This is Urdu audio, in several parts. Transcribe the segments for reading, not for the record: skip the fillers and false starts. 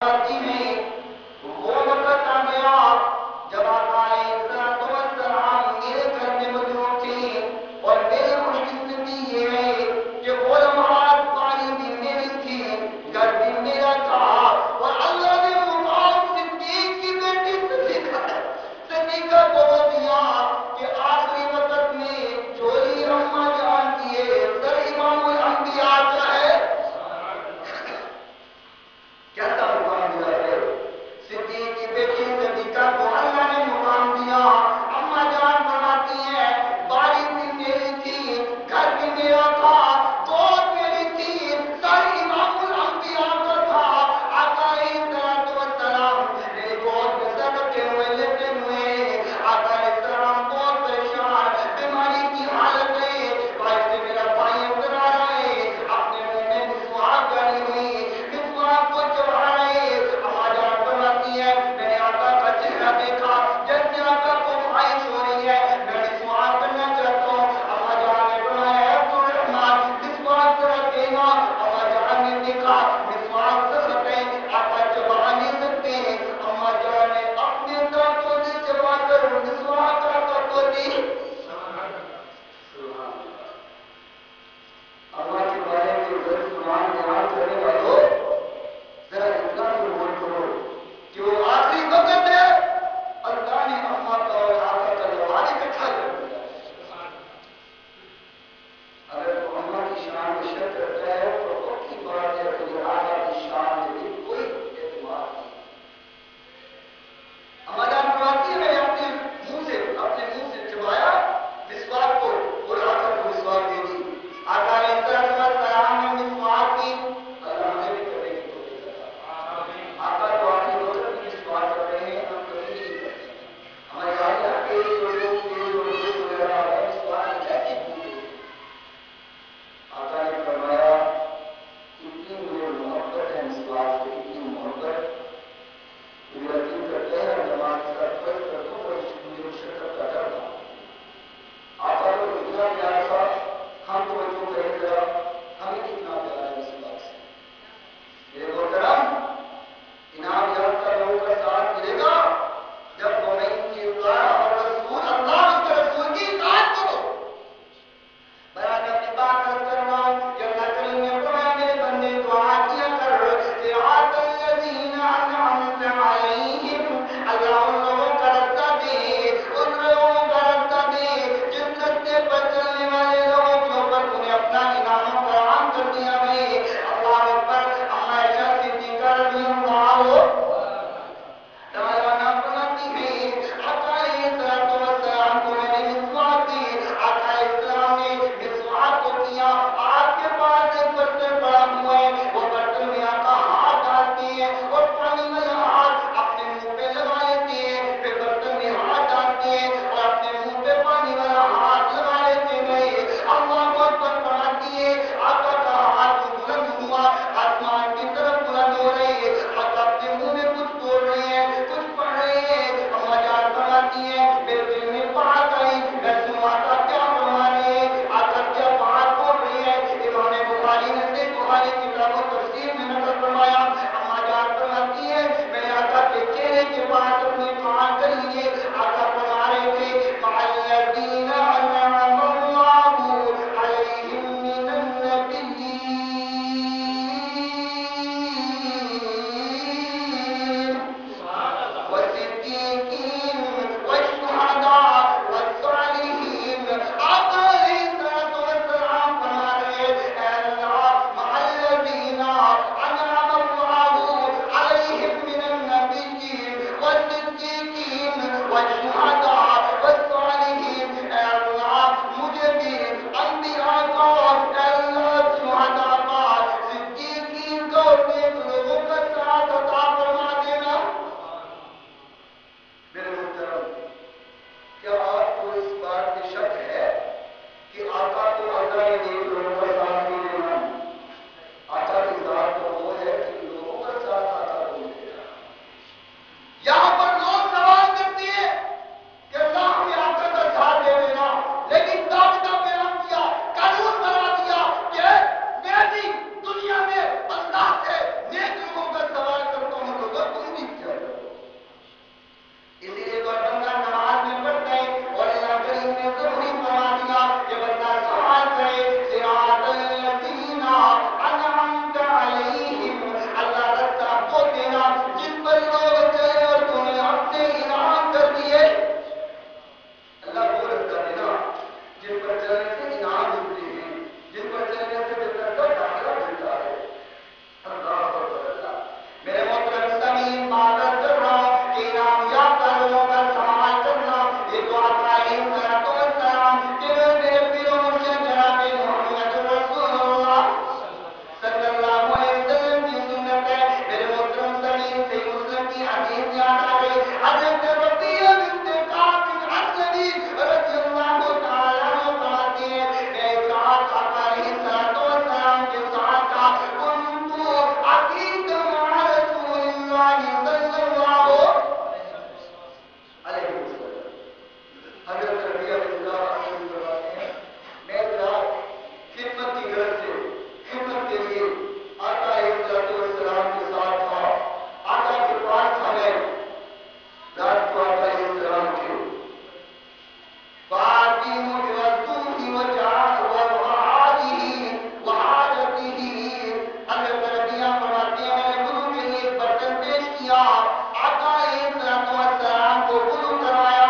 آتی ہیں وہ وقت آ گیا جب آقا السلام میرے گھر میں موجود تھے اور میری خوش قسمتی یہ ہے کہ وہ لمحات پانی بھی میری تھی گھر بھی میرا تھا اور اللہ نے مقام صدیق کی بیٹی صدیقہ کو دیا کہ آخری وقت میں چوری اماں جان کی ہے سر امام الانبیاء کا ہے کیسا مقام ملا ہے کیا، آقا السلام کو وضو کروایا،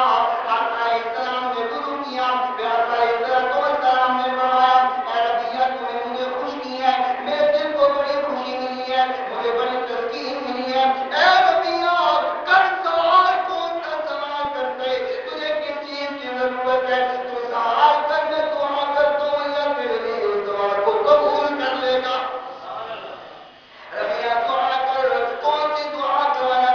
آقا السلام نے وضو کیا، پھر آقا السلام نے فرمایا اے ربیہ تو نے مجھے خوش کیا ہے، میرے دل کو بڑی خوشی ملی ہے، مجھے بڑی تسکین ملی ہے، اے ربیہ کر سوال، کون سا سوال کرتے، تجھے کس چیز کی ضرورت ہے، تو سوال کر، میں دعا کرتا ہوں اللہ تیرے لیے اس دعا کو قبول کر لے گا۔ ربیہ دعا کر، کون سی دعا کروانا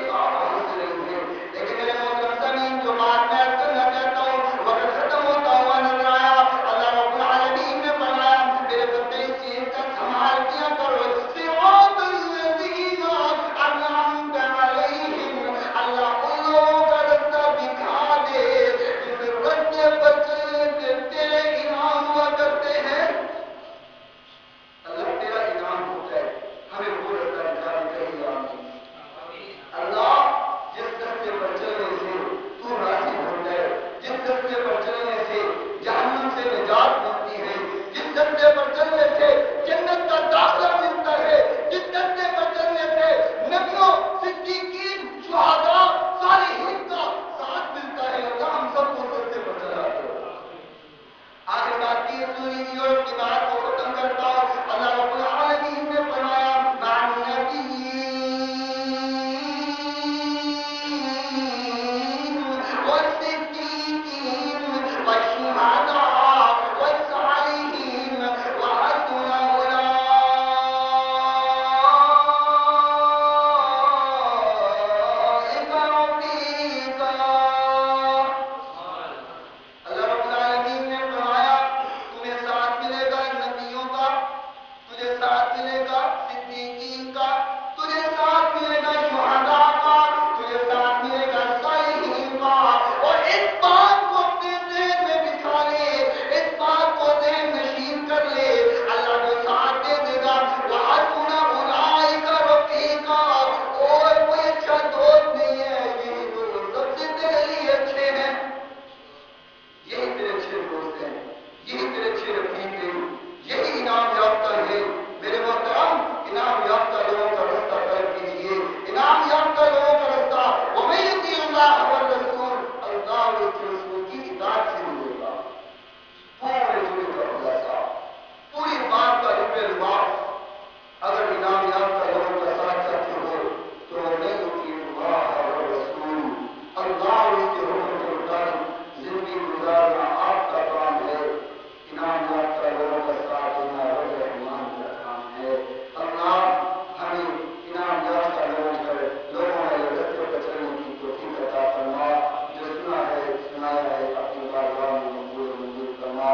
ارتقا کہاں سے رہی ہے؟ لیکن میرے محترم سامعین، جو بات میں عرض کرنا چاہتا ہوں، وقت ختم ہوتا ہوا نظر آیا۔ اللہ رب العالمین نے فرمایا میرے بندے اس چیز کا سنبھال کیا کرو، صراط الذین انعمت علیہم، اللہ ان لوگوں کا رستہ دکھا دے جس رستے پر چلنے سے تیرے انعام ہوا کرتے ہیں۔ اللہ تیرا انعام ہوتا ہے، ہمیں وہ رستہ دکھا دے، کہیں آمین۔ اللہ جس رستے پر چلنے سے تو راضی ہوتا ہے، جس رستے پر چلنے سے جہنم سے نجات ملتی ہے، جس رستے پر چلنے سے جنت کا داخلہ ملتا ہے، جس رستے پر چلنے سے نبیوں، صدیقین، شہداء، صالحین کا ساتھ ملتا ہے، اللہ ہم سب کو اس رستے پر چلا دے۔ آخر بات کی سوری یورپ کی بات کو ختم کرتا ہوں۔ اللہ رب العالمین نے فرمایا مع والصديقين والشهداء والصالحين وحسن أولئك رفيقا۔ اللہ رب العالمین نے فرمایا تمہیں ساتھ ملے گا نبیوں کا، تجھے ساتھ ملے گا صدیقین کا، تجھے ساتھ ملے گا شہداء کا، تجھے ساتھ ملے گا صالحین کا۔ اور اس بات کو اپنے ذہن میں بٹھا لے، اس بات کو ذہن نشین کر لے، اللہ کو ساتھ دے دے گا۔ وَحَسُنَ أُولَٰئِكَ رَفِيقًا، اور کوئی اچھا دوست نہیں ہے، یہی دوست سب سے تیرے لیے اچھے ہیں، یہی تیرے اچھے دوست ہیں، یہی تیرے اچھے رفیق ہیں، یہی انعام یافتہ ہے۔ میرے محترم، انعام یافتہ لوگوں کا رستہ طلب کیجیے، انعام یافتہ لوگوں کا رستہ وَمَن يُطِعِ اللَّهَ وَالرَّسُولَ، اللہ اور اس کے رسول کی اطاعت سے ملے گا۔ پورے جملے کا خلاصہ، پوری بات کا لب لباس، اگر انعام یافتہ لوگوں کا ساتھ چاہتے ہو تو وَمَن يُطِعِ اللَّهَ وَالرَّسُولَ، اللہ اور اس کے حکم کے مطابق زندگی گزارنا آپ کا کام ہے۔ انعام یافتہ لوگوں کا ساتھ دینا رب رحمان کا کام ہے۔ اللہ ہمیں انعام یافتہ لوگوں والے رستے پر چلنے کی توفیق عطا فرما۔ جو سنا ہے سنایا ہے اپنی بارگاہ میں مقبول و منظور فرما۔